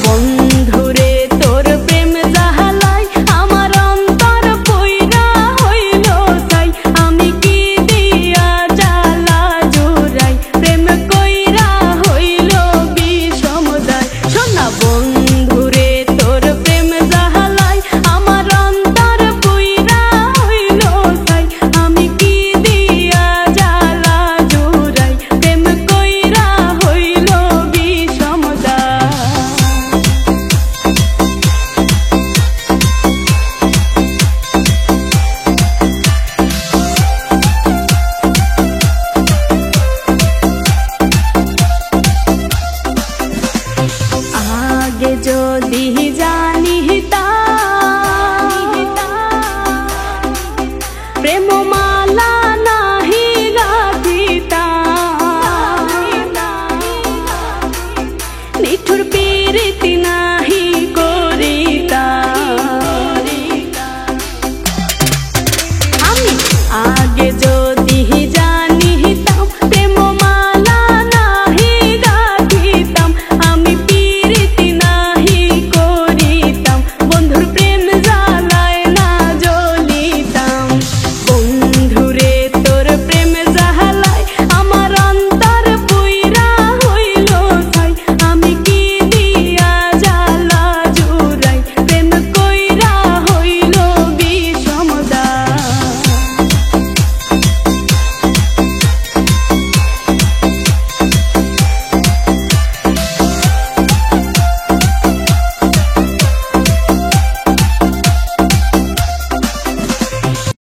বন্ধুরে তোর প্রেম জাহালাই আমার অন্তর পইরা হইল তাই আমি কি দিয়া জ্বালা জুড়াই প্রেম কইরা হইল বিষমদায় সোনা বন্ধুরে তোর প্রেম জাহালাই আমার অন্তর পইরা হইল তাই আমি কি দিয়া জ্বালা জুড়াই প্রেম কইরা হইল বিষমদায়। आगे যদি জানিতাম প্রেমমালা নাহি গাথিতাম নিঠুর প্রীতি না